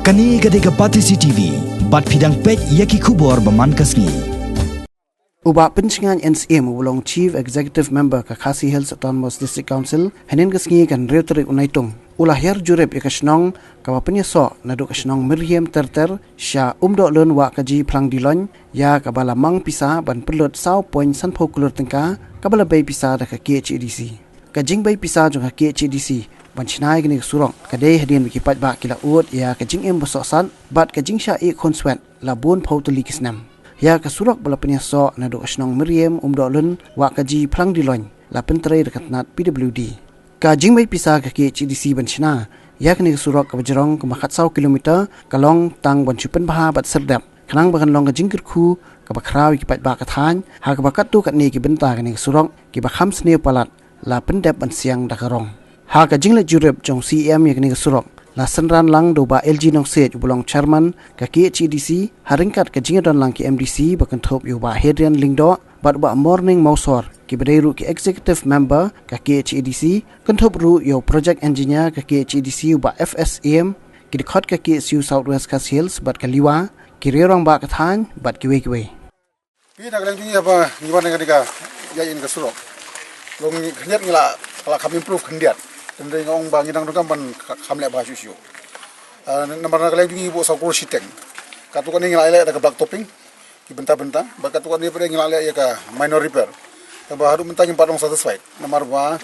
Kani gadega Pati CCTV, bat pidang pek yaki kubor baman kasni. Uba pencingan NCM ulong Chief Executive Member Kakasi Hills Autonomous District Council hanin kasni kan reuterik unaitung. Ulah yer jurep ikasnong kawa penyeso nadu kasnong Miriam Terter sya umdo lun wa kaji plang dilon ya kabala mang pisa ban perlut saw point sanpho kulur tengka kabala bay pisa da ka KHDC. Kajing bay pisa jong ka KHDC ban chinai gini surong kadai hadin wikipat ba kila ut ya kajing em bososan bat kajing sya ik konswet labun pautuli kisnam. Ya kasurok bala penyeso nadu kasnong Miriam umdo lun wa kaji plang dilon la pentrai dekat nat PWD. Kajing bay pisa ka KHDC ban china ya kini surok ka bajrong ka makat 100 kilometer kalong tang ban chupen baha bat serdap kanang bakan long ka jingkir khu ka bakraw ki pat ba ka than ha ka bakat tu kat ni ki benta kini surok ki bakham sne palat la pendep ban siang dakarong ha ka jingle jurep jong CM ya kini surok la senran lang do ba LG nong set bulong chairman ka KHDC haringkat ka jingadon lang ki MDC bakan thop yu ba Hedrian Lingdo bat ba morning mausor ki bedairu ki executive member ka KHDC kanthop ru yo project engineer ka KHDC ba FSM ki dikhot ka KSU Southwest Khas Hills bat ka liwa ki rerong ba ka than bat ki we pi nak lang ni apa ni wan dengan diga ya in ka surok long ni khnyat ngila kala kham improve khndiat tendai ngong ba ngidang dongam ban khamle ba shu nomor nak lang ni bo sakor siteng katukan ni ngila ada ka black topping ki benta-benta ba katukan ni pare ngila ya ka minor repair ba hadu mentang yang padong satisfied nomor ba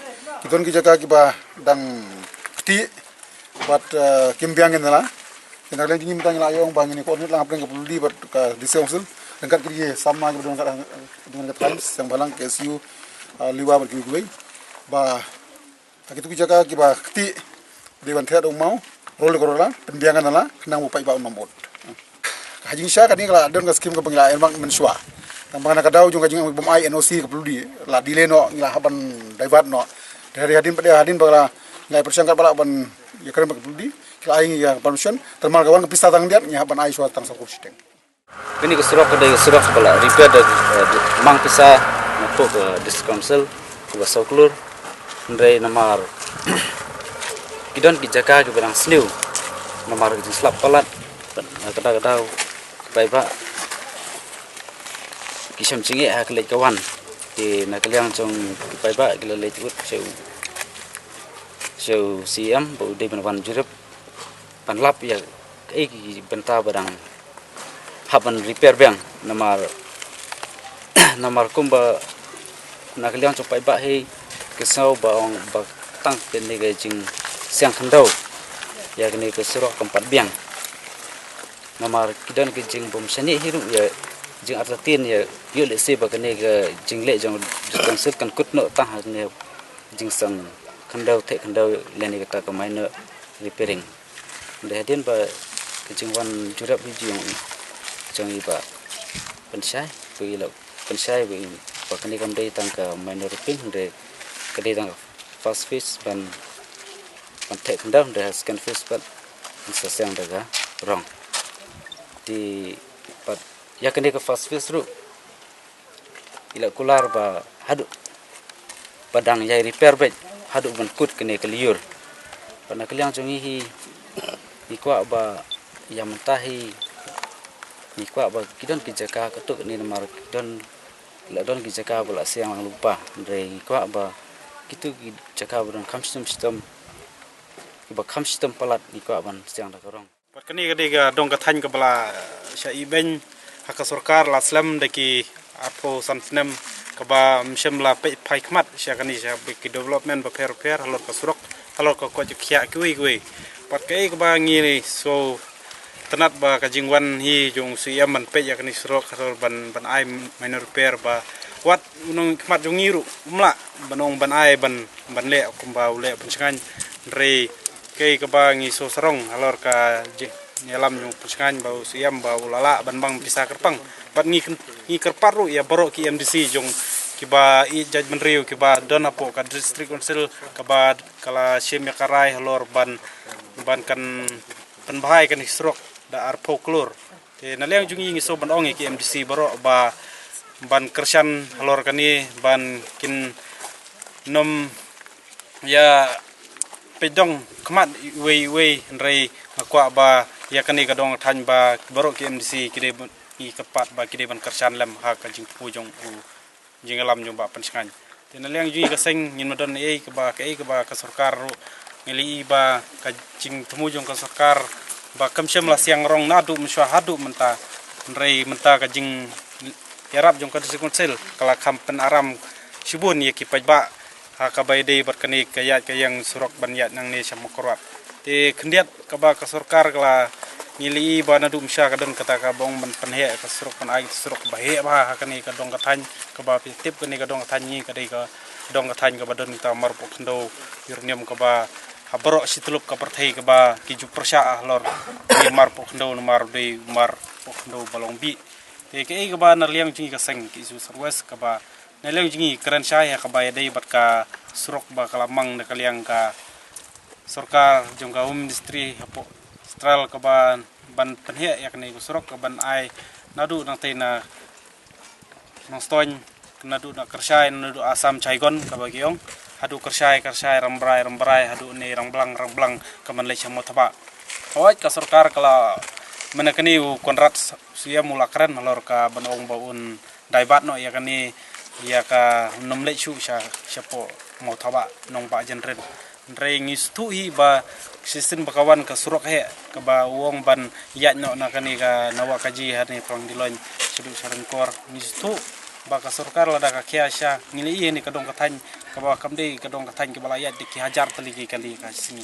kiton ki jaga ki ba dang kti bat kimbiang ngela nak lang ni mentang ngila yong ba ngini ko ni lang apeng ka puldi bat ka disongsul dengkat ki sama dengan ka times yang balang KSU liwa bat ki gue ba akitu ki jaga ki ba kti dewan thea dong mau role korola pendiangan nala kenang upai ba nomor hajing sya kani kala don ka skim ka pengila bang mensua tambang nak daw jung kajing bom ai NOC ka peludi la dileno ngila haban daivat no dari hadin pada hadin bala ngai persangkat bala ban ya keren ka peludi kila ai ya permission termal kawan pista tang diat nya haban ai suat tang sakur siteng ini ke surok bala repair da mang pisa untuk district council ke Sauklur ndai namar kidon ki jaka ke barang snew namar ki slap palat kada bai ba kisam cingi ha kelek kawan di nakaliang jong bai ba gila le ut show CM bu de ban jurep pan lap ya ki benta barang haban repair bang namar kumba nakaliang jong bai ba he kesau baong ba tang ten ni jing siang khandau ya kini ke surok tempat biang namar kidan ke jing bom sani hiru ya jing artatin ya yo le se ba kene ke jing le jong konsep kan kutno tang ha ne jing sang khandau the khandau le ni kata ka main repairing de hadin ba ke jing wan jurap hi jong i ba pensai bi lo pensai bi ba kene kam dei tang ka main repairing de kede tang fast fish ban the khandau de scan fish ban sasang daga rong di pat ya kene ke fast fish ru ila kular ba hadu padang yai repair bet hadu ban kut kene ke liur pana kaliang jongi hi kwa ba ya mentahi ni kwa ba kidon ki jaka ketuk ni mar kidon la don ki jaka bala siang lupa re kwa ba kitu ki jaka ban kam sistem ki ba kam sistem palat ni kwa ban siang da korong pat kani ga dong ka than ka bala sha iben hak sarkar la slam deki apo sansnem ka ba mshemla pe phai khmat sha kani sha ki development ba fair halor ka surok halor ka ko khya kui pat kai ka ba ngi so tanat ba ka jingwan hi jong siam man pe ya kani surok halor ban ai minor repair ba wat unong khmat jong ngiru umla banong ban ai ban le kumba le punchan re kai ka ba ngi so sarong halor ka nyelam yung puskan bau siam bau lala ban bang bisa kerpang bat ngi kerparu ya borok ki MDC jong kiba i judgment review kiba don apo ka district council kaba kala sim ya karai halor ban kan penbahai kan hisrok da arpo klur te naleng jungi ngi so ban ong ki MDC borok ba ban kersan halor kani ban kin nom ya pedong kemat we rei akwa ba ya kani kadong than ba barok ke MDC kide I kepat ba kide ban kersan lem ha ka jing pujong u jing alam jong ba penskan tin liang ji ka seng nyin madon ke ba ka sarkar ro ngeli ba ka jing temujong ka sarkar ba kamsem la siang rong nadu mswa hadu menta rei menta ka jing yarap jong ka konsel kala kampen aram sibun ye ki pajba ha ka bai dei bat kani kayat kayang surok banyat nang ne samokorwat te kendiat ka ba ka sarkar kala ngili ba na dum sha kadon kata ka bong ban panhe ka surok pan ai surok bahe ba ha kani ka dong ka than ka ba tip kani ka dong ka than ni ka dei ka dong ka than ka ba don ta mar po khndo yurniam ka ba habro situlup ka perthai ka ba ki ju persha lor ni mar po khndo mar dei mar po khndo balong bi te ke ka ba na liang ji ka seng ki su sarwes ka ba na liang ji kran sha ya ka ba dei bat ka surok ba kalamang na kaliang ka sarkar jong ka industri hapo stral ka ban penhe yak ni surok ka ban ai nadu nang tena nang stoin nadu na kersai nadu asam chaigon ka ba giong hadu kersai rambrai hadu ni rangblang ka man le chamo thaba hoi ka sarkar kala menakani u konrat suya mulakran malor ka banong baun daibat no yak ni ya ka nomle chu sha chapo mo thaba nong ba jenren rei ngis tu hi ba sisin bakawan ka surok he ka ba wong ban ya no na kani ka nawa kaji hani prong dilon sudu sarengkor ngis tu ba ka sarkar la da ka kya sha ngili ni ka dong ka than ka ba kamde ka dong ka than ka bala ya dik hajar tali ki kali ka sini